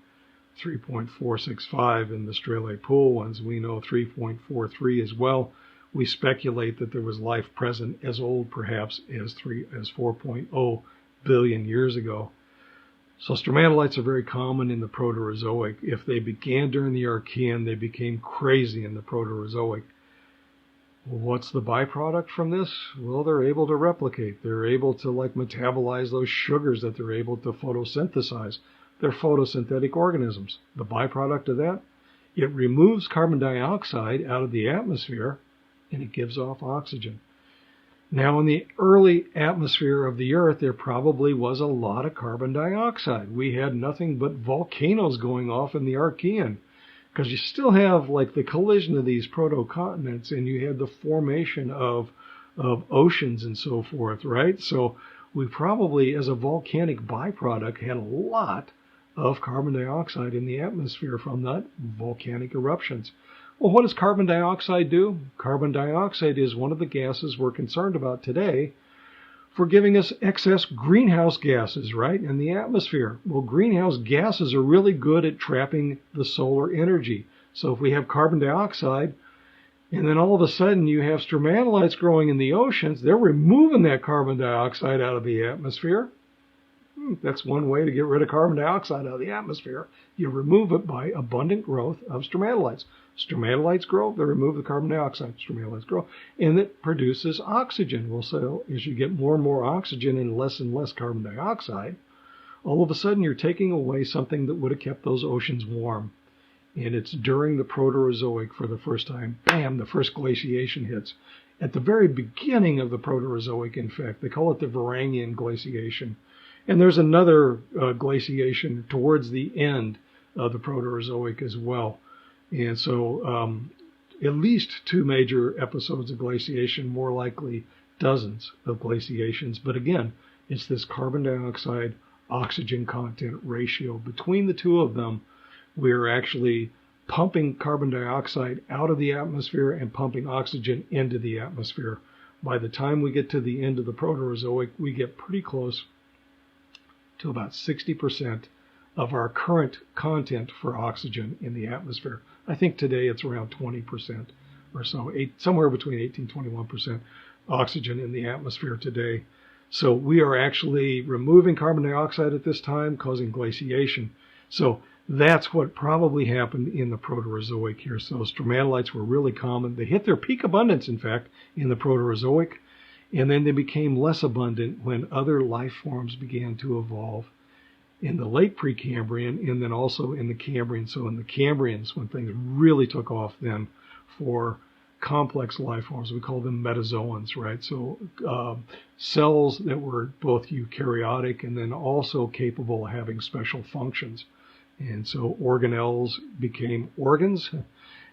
Speaker 1: 3.465 in the Strele Pool ones, we know 3.43 as well. We speculate that there was life present as old perhaps as 4.0 billion years ago. So stromatolites are very common in the Proterozoic. If they began during the Archean, they became crazy in the Proterozoic. What's the byproduct from this? Well, they're able to replicate. They're able to metabolize those sugars that they're able to photosynthesize. They're photosynthetic organisms. The byproduct of that, it removes carbon dioxide out of the atmosphere and it gives off oxygen. Now, in the early atmosphere of the Earth, there probably was a lot of carbon dioxide. We had nothing but volcanoes going off in the Archean, because you still have the collision of these protocontinents, and you had the formation of oceans and so forth, right? So we probably, as a volcanic byproduct, had a lot of carbon dioxide in the atmosphere from that volcanic eruptions. Well, what does carbon dioxide do? Carbon dioxide is one of the gases we're concerned about today for giving us excess greenhouse gases, right, in the atmosphere. Well, greenhouse gases are really good at trapping the solar energy. So if we have carbon dioxide, and then all of a sudden you have stromatolites growing in the oceans, they're removing that carbon dioxide out of the atmosphere. That's one way to get rid of carbon dioxide out of the atmosphere. You remove it by abundant growth of stromatolites. Stromatolites grow, they remove the carbon dioxide. Stromatolites grow, and it produces oxygen. Well, so as you get more and more oxygen and less carbon dioxide, all of a sudden you're taking away something that would have kept those oceans warm. And it's during the Proterozoic for the first time, bam, the first glaciation hits. At the very beginning of the Proterozoic, in fact, they call it the Varangian glaciation. And there's another glaciation towards the end of the Proterozoic as well. And so at least 2 major episodes of glaciation, more likely dozens of glaciations. But again, it's this carbon dioxide oxygen content ratio. Between the two of them, we're actually pumping carbon dioxide out of the atmosphere and pumping oxygen into the atmosphere. By the time we get to the end of the Proterozoic, we get pretty close to about 60% of our current content for oxygen in the atmosphere. I think today it's around 20% or so, somewhere between 18 and 21%. oxygen in the atmosphere today. So we are actually removing carbon dioxide at this time, causing glaciation. So that's what probably happened in the Proterozoic here. So stromatolites were really common. They hit their peak abundance, in fact, in the Proterozoic, and then they became less abundant when other life forms began to evolve in the late Precambrian and then also in the Cambrian. So in the Cambrians, when things really took off then for complex life forms, we call them metazoans, right? So cells that were both eukaryotic and then also capable of having special functions. And so organelles became organs.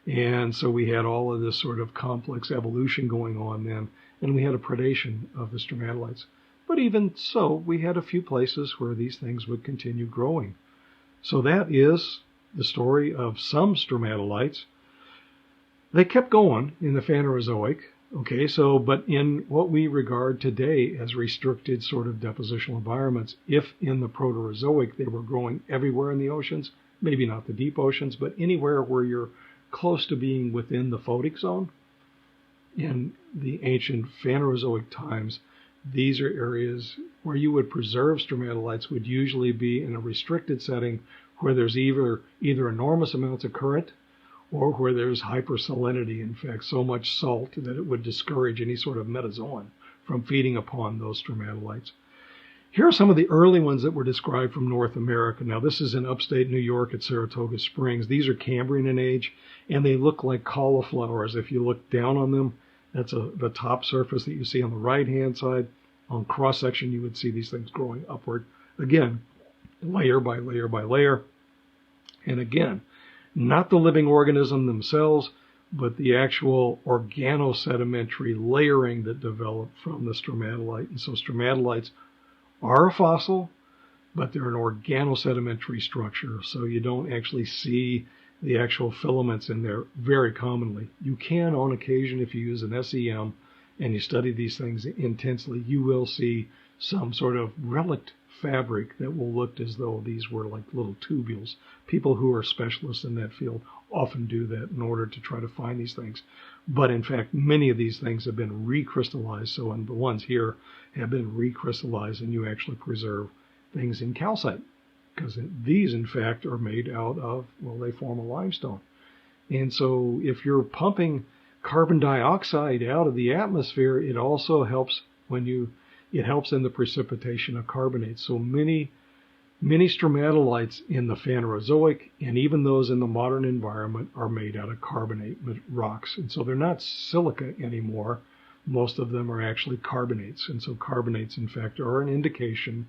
Speaker 1: And so we had all of this sort of complex evolution going on then, and we had a predation of the stromatolites. But even so, we had a few places where these things would continue growing. So that is the story of some stromatolites. They kept going in the Phanerozoic, okay, but in what we regard today as restricted sort of depositional environments, if in the Proterozoic they were growing everywhere in the oceans, maybe not the deep oceans, but anywhere where you're close to being within the photic zone, in the ancient Phanerozoic times, these are areas where you would preserve stromatolites would usually be in a restricted setting where there's either enormous amounts of current or where there's hypersalinity, in fact, so much salt that it would discourage any sort of metazoan from feeding upon those stromatolites. Here are some of the early ones that were described from North America. Now, this is in upstate New York at Saratoga Springs. These are Cambrian in age, and they look like cauliflowers. If you look down on them, that's the top surface that you see on the right-hand side. On cross-section, you would see these things growing upward. Again, layer by layer by layer. And again, not the living organism themselves, but the actual organosedimentary layering that developed from the stromatolite. And so stromatolites are a fossil, but they're an organosedimentary structure. So you don't actually see the actual filaments in there very commonly. You can on occasion, if you use an SEM and you study these things intensely, you will see some sort of relict fabric that will look as though these were like little tubules. People who are specialists in that field often do that in order to try to find these things. But in fact, many of these things have been recrystallized. So and the ones here have been recrystallized, and you actually preserve things in calcite, because these, in fact, are made out of, well, they form a limestone. And so if you're pumping carbon dioxide out of the atmosphere, it also helps it helps in the precipitation of carbonates. So many stromatolites in the Phanerozoic and even those in the modern environment are made out of carbonate rocks. And so they're not silica anymore. Most of them are actually carbonates. And so carbonates, in fact, are an indication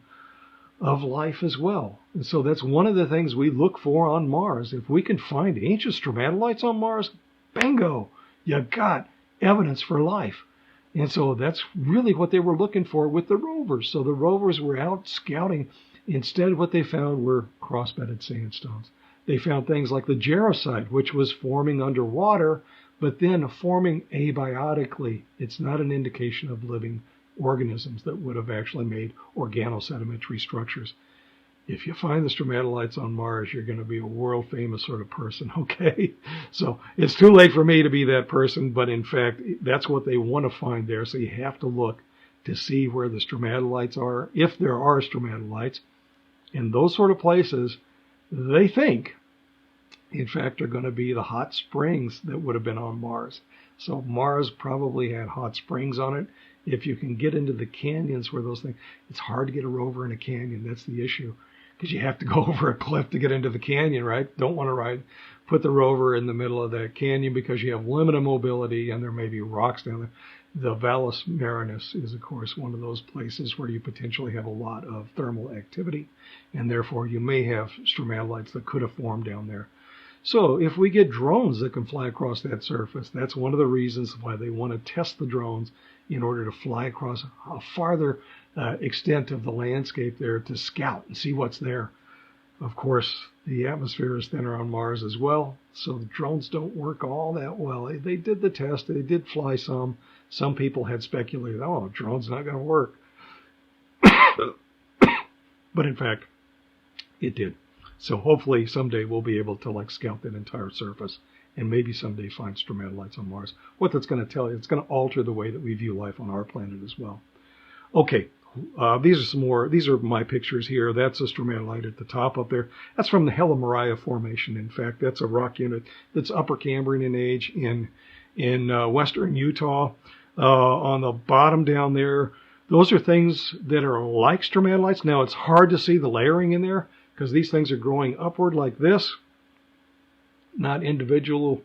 Speaker 1: of life as well. And so that's one of the things we look for on Mars. If we can find ancient stromatolites on Mars, bingo, you got evidence for life. And so that's really what they were looking for with the rovers. So the rovers were out scouting. Instead, what they found were cross-bedded sandstones. They found things like the jarosite, which was forming underwater, but then forming abiotically. It's not an indication of living organisms that would have actually made organosedimentary structures. If you find the stromatolites on Mars, you're going to be a world-famous sort of person, okay? So it's too late for me to be that person, but in fact, that's what they want to find there. So you have to look to see where the stromatolites are, if there are stromatolites. In those sort of places, they think, in fact, are going to be the hot springs that would have been on Mars. So Mars probably had hot springs on it. If you can get into the canyons where those things, it's hard to get a rover in a canyon. That's the issue, because you have to go over a cliff to get into the canyon, right? Don't want to put the rover in the middle of that canyon because you have limited mobility and there may be rocks down there. The Valles Marineris is, of course, one of those places where you potentially have a lot of thermal activity, and therefore you may have stromatolites that could have formed down there. So if we get drones that can fly across that surface, that's one of the reasons why they want to test the drones in order to fly across a farther extent of the landscape there to scout and see what's there. Of course, the atmosphere is thinner on Mars as well, so the drones don't work all that well. They did the test. They did fly some. Some people had speculated, oh, drone's not going to work. But in fact, it did. So hopefully someday we'll be able to scout that entire surface and maybe someday find stromatolites on Mars. What that's going to tell you, it's going to alter the way that we view life on our planet as well. Okay, these are some more. These are my pictures here. That's a stromatolite at the top up there. That's from the Hella Maria Formation. In fact, that's a rock unit that's Upper Cambrian in age in western Utah. On the bottom down there, those are things that are like stromatolites. Now, it's hard to see the layering in there because these things are growing upward like this, not individual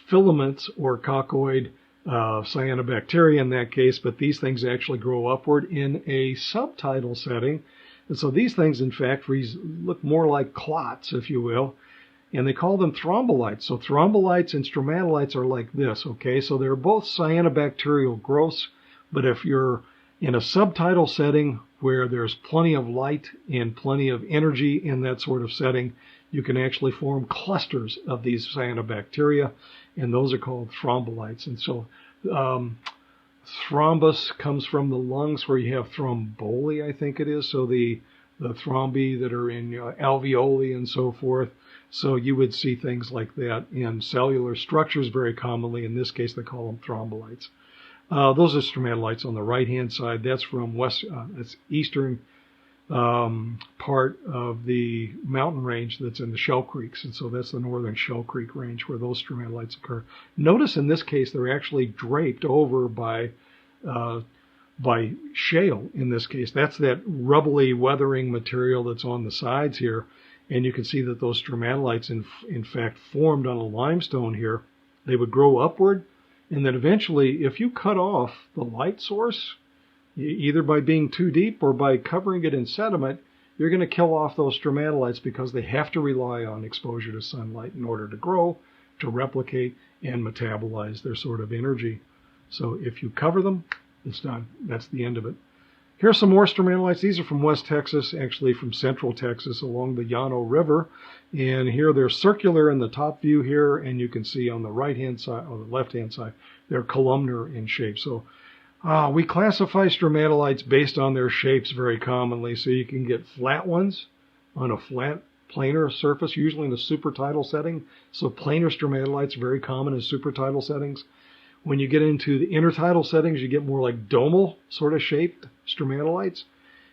Speaker 1: filaments or coccoid cyanobacteria in that case, but these things actually grow upward in a subtidal setting. And so these things, in fact, look more like clots, if you will, and they call them thrombolites. So thrombolites and stromatolites are like this, okay? So they're both cyanobacterial growths, but if you're in a subtidal setting where there's plenty of light and plenty of energy in that sort of setting, you can actually form clusters of these cyanobacteria, and those are called thrombolites. And so thrombus comes from the lungs where you have thromboli, I think it is, so the thrombi that are in alveoli and so forth. So you would see things like that in cellular structures very commonly. In this case, they call them thrombolites. Those are stromatolites on the right-hand side. That's from that's eastern part of the mountain range that's in the Shell Creeks. And so that's the northern Shell Creek range where those stromatolites occur. Notice in this case, they're actually draped over by shale in this case. That's that rubbly weathering material that's on the sides here. And you can see that those stromatolites, in fact, formed on a limestone here. They would grow upward, and then eventually, if you cut off the light source, either by being too deep or by covering it in sediment, you're going to kill off those stromatolites because they have to rely on exposure to sunlight in order to grow, to replicate, and metabolize their sort of energy. So if you cover them, it's done. That's the end of it. Here's some more stromatolites. These are from West Texas, actually from Central Texas along the Llano River. And here they're circular in the top view here, and you can see on the right-hand side, or the left-hand side, they're columnar in shape. So we classify stromatolites based on their shapes very commonly. So you can get flat ones on a flat planar surface, usually in a supertidal setting. So planar stromatolites are very common in supertidal settings. When you get into the intertidal settings, you get more like domal sort of shaped stromatolites.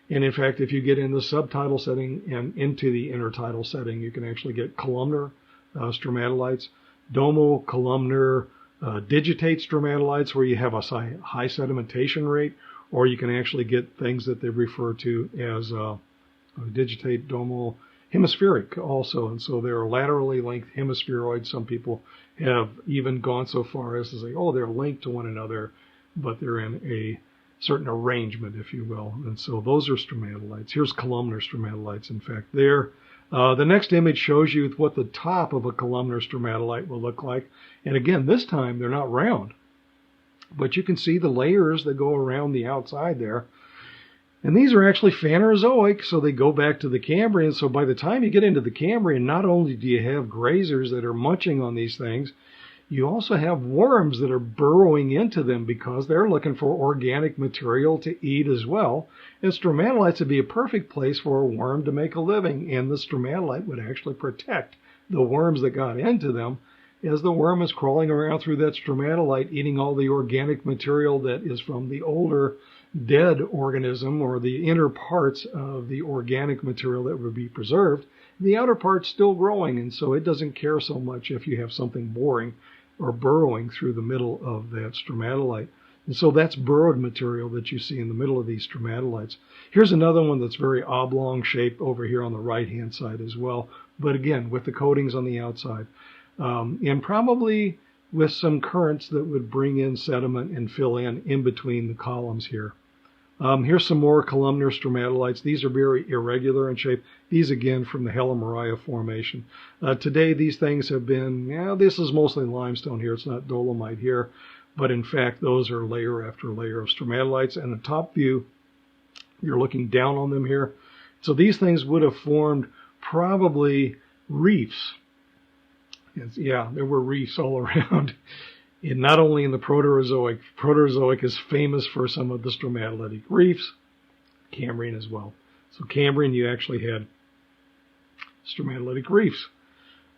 Speaker 1: And in fact, if you get in the subtidal setting and into the intertidal setting, you can actually get columnar stromatolites, domal, columnar, digitate stromatolites where you have a high sedimentation rate, or you can actually get things that they refer to as digitate, domal, hemispheric also. And so they're laterally linked hemispheroids. Some people have even gone so far as to say, oh, they're linked to one another, but they're in a certain arrangement, if you will. And so those are stromatolites. Here's columnar stromatolites, in fact, there. The next image shows you what the top of a columnar stromatolite will look like. And again, this time they're not round, but you can see the layers that go around the outside there. And these are actually Phanerozoic, so they go back to the Cambrian. So by the time you get into the Cambrian, not only do you have grazers that are munching on these things, you also have worms that are burrowing into them because they're looking for organic material to eat as well. And stromatolites would be a perfect place for a worm to make a living, and the stromatolite would actually protect the worms that got into them as the worm is crawling around through that stromatolite, eating all the organic material that is from the older dead organism or the inner parts of the organic material that would be preserved. The outer part's still growing, and so it doesn't care so much if you have something boring or burrowing through the middle of that stromatolite. And so that's burrowed material that you see in the middle of these stromatolites. Here's another one that's very oblong shape over here on the right-hand side as well, but again, with the coatings on the outside. And probably with some currents that would bring in sediment and fill in between the columns here. Here's some more columnar stromatolites. These are very irregular in shape. These, again, from the Hella Maria Formation. Today, these things have been, this is mostly limestone here. It's not dolomite here. But in fact, those are layer after layer of stromatolites. And the top view, you're looking down on them here. So these things would have formed probably reefs. Yeah, there were reefs all around. And not only in the Proterozoic. Proterozoic is famous for some of the stromatolitic reefs. Cambrian as well. So Cambrian, you actually had stromatolitic reefs.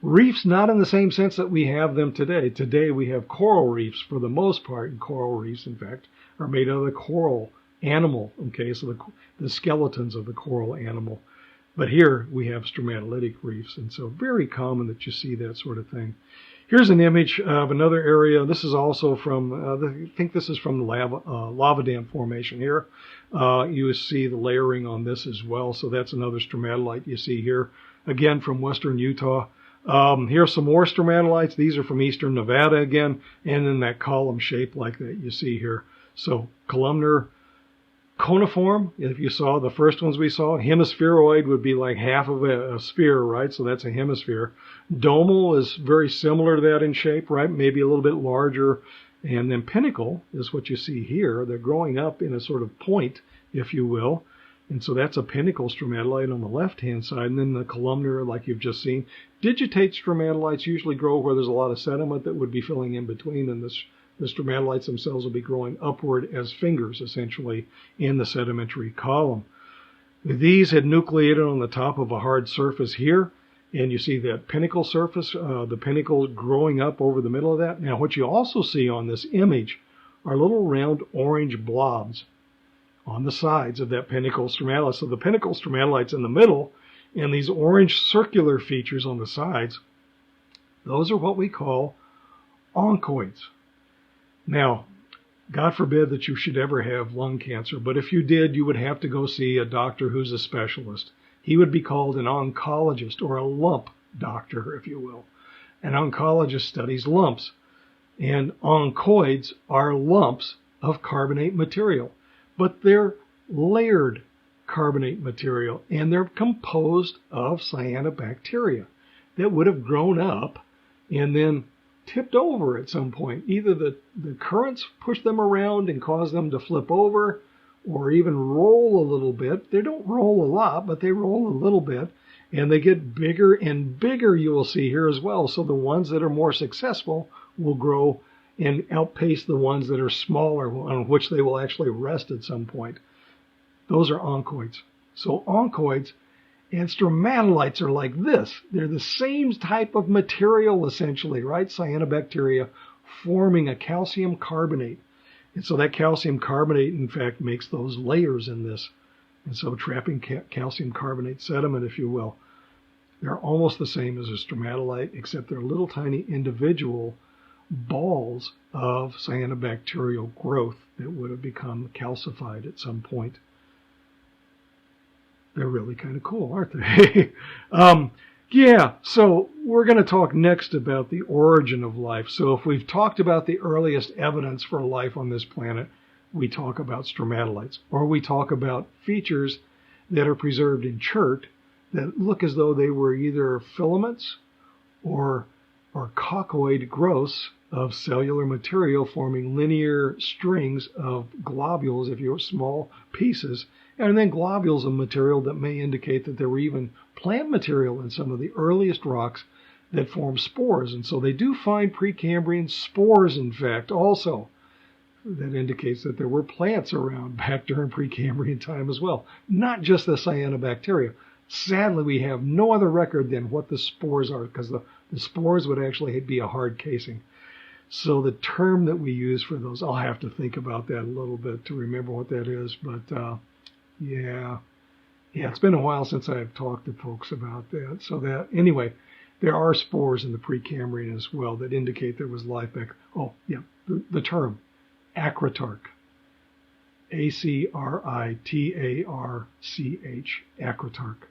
Speaker 1: Reefs, not in the same sense that we have them today. Today we have coral reefs for the most part, and coral reefs, in fact, are made out of the coral animal, okay, so the skeletons of the coral animal. But here we have stromatolitic reefs, and so very common that you see that sort of thing. Here's an image of another area. This is also from, I think this is from the lava dam formation here. You see the layering on this as well, so that's another stromatolite you see here, again from western Utah. Here's some more stromatolites. These are from eastern Nevada again, and in that column shape like that you see here. So columnar, coniform, if you saw the first ones we saw, hemispheroid would be like half of a sphere, right? So that's a hemisphere. Domal is very similar to that in shape, right? Maybe a little bit larger. And then pinnacle is what you see here. They're growing up in a sort of point, if you will. And so that's a pinnacle stromatolite on the left-hand side. And then the columnar, like you've just seen. Digitate stromatolites usually grow where there's a lot of sediment that would be filling in between, and the stromatolites themselves will be growing upward as fingers, essentially, in the sedimentary column. These had nucleated on the top of a hard surface here, and you see that pinnacle surface, the pinnacle growing up over the middle of that. Now, what you also see on this image are little round orange blobs on the sides of that pinnacle stromatolite. So the pinnacle stromatolite's in the middle, and these orange circular features on the sides, those are what we call oncoids. Now, God forbid that you should ever have lung cancer, but if you did, you would have to go see a doctor who's a specialist. He would be called an oncologist, or a lump doctor, if you will. An oncologist studies lumps, and oncoids are lumps of carbonate material, but they're layered carbonate material, and they're composed of cyanobacteria that would have grown up and then tipped over at some point. Either the currents push them around and cause them to flip over, or even roll a little bit. They don't roll a lot, but they roll a little bit, and they get bigger and bigger, you will see here as well. So the ones that are more successful will grow and outpace the ones that are smaller, on which they will actually rest at some point. Those are oncoids. So oncoids and stromatolites are like this. They're the same type of material, essentially, right? Cyanobacteria forming a calcium carbonate. And so that calcium carbonate, in fact, makes those layers in this. And so trapping calcium carbonate sediment, if you will. They're almost the same as a stromatolite, except they're little tiny individual balls of cyanobacterial growth that would have become calcified at some point. They're really kind of cool, aren't they? Yeah, so we're going to talk next about the origin of life. So if we've talked about the earliest evidence for life on this planet, we talk about stromatolites, or we talk about features that are preserved in chert that look as though they were either filaments or coccoid growths of cellular material forming linear strings of globules, if you will, small pieces, and then globules of material that may indicate that there were even plant material in some of the earliest rocks that form spores. And so they do find Precambrian spores, in fact, also. That indicates that there were plants around back during Precambrian time as well, not just the cyanobacteria. Sadly, we have no other record than what the spores are, because the spores would actually be a hard casing. So the term that we use for those, I'll have to think about that a little bit to remember what that is. But yeah, it's been a while since I've talked to folks about that. So that, anyway, there are spores in the Precambrian as well that indicate there was life back. Oh, yeah, the term acritarch. A-C-R-I-T-A-R-C-H, acritarch.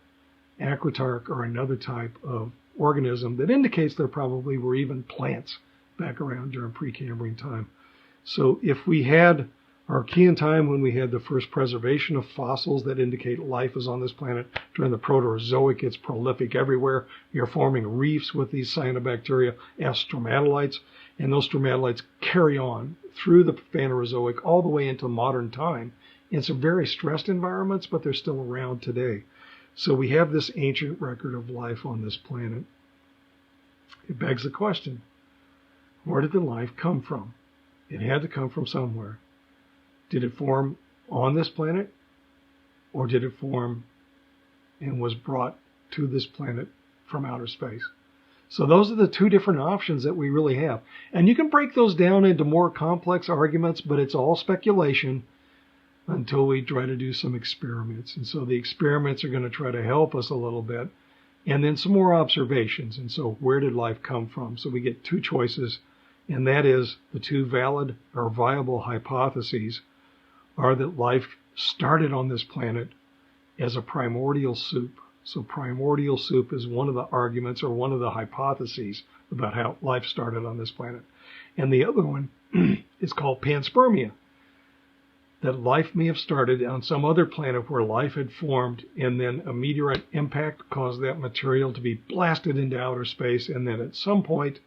Speaker 1: Acritarch are another type of organism that indicates there probably were even plants back around during Precambrian time. So if we had Archean time, when we had the first preservation of fossils that indicate life is on this planet, during the Proterozoic, it's prolific everywhere. You're forming reefs with these cyanobacteria as stromatolites, and those stromatolites carry on through the Phanerozoic all the way into modern time in some very stressed environments, but they're still around today. So we have this ancient record of life on this planet. It begs the question, where did the life come from? It had to come from somewhere. Did it form on this planet, or did it form and was brought to this planet from outer space? So those are the two different options that we really have. And you can break those down into more complex arguments, but it's all speculation until we try to do some experiments. And so the experiments are going to try to help us a little bit. And then some more observations. And so where did life come from? So we get two choices, and that is the two valid or viable hypotheses are that life started on this planet as a primordial soup. So primordial soup is one of the arguments or one of the hypotheses about how life started on this planet. And the other one is called panspermia, that life may have started on some other planet where life had formed, and then a meteorite impact caused that material to be blasted into outer space, and then at some point,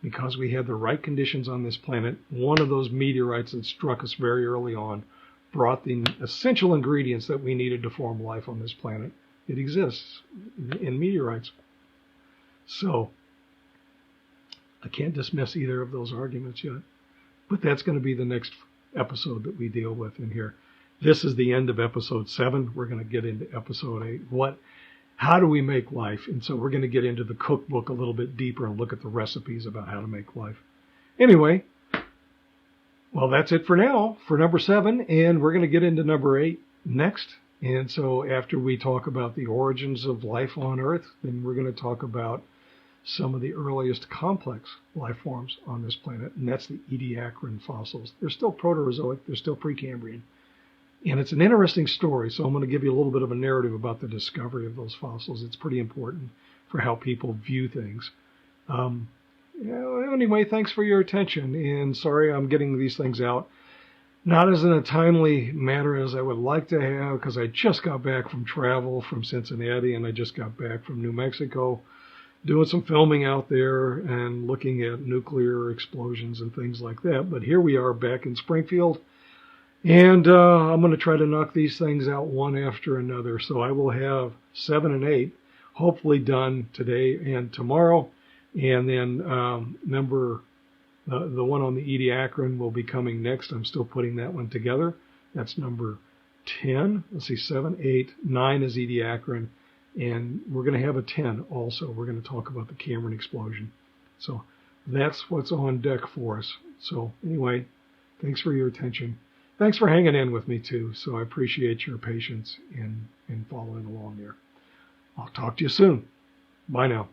Speaker 1: because we had the right conditions on this planet, one of those meteorites that struck us very early on brought the essential ingredients that we needed to form life on this planet. It exists in meteorites. So I can't dismiss either of those arguments yet, but that's going to be the next episode that we deal with in here. This is the end of episode 7. We're going to get into episode 8. How do we make life? And so we're going to get into the cookbook a little bit deeper and look at the recipes about how to make life. Anyway, well, that's it for now, for number 7, and we're going to get into number 8 next. And so after we talk about the origins of life on Earth, then we're going to talk about some of the earliest complex life forms on this planet, and that's the Ediacaran fossils. They're still Proterozoic, they're still Precambrian. And it's an interesting story, so I'm going to give you a little bit of a narrative about the discovery of those fossils. It's pretty important for how people view things. Anyway, thanks for your attention, and sorry I'm getting these things out not as in a timely manner as I would like to have, because I just got back from travel from Cincinnati, and I just got back from New Mexico, doing some filming out there and looking at nuclear explosions and things like that. But here we are back in Springfield, and I'm going to try to knock these things out one after another. So I will have 7 and 8 hopefully done today and tomorrow. And then the one on the Ediacaran will be coming next. I'm still putting that one together. That's number 10. Let's see, 7, 8, 9 is Ediacaran. And we're going to have a 10 also. We're going to talk about the Cambrian explosion. So that's what's on deck for us. So anyway, thanks for your attention. Thanks for hanging in with me too. So I appreciate your patience in following along there. I'll talk to you soon. Bye now.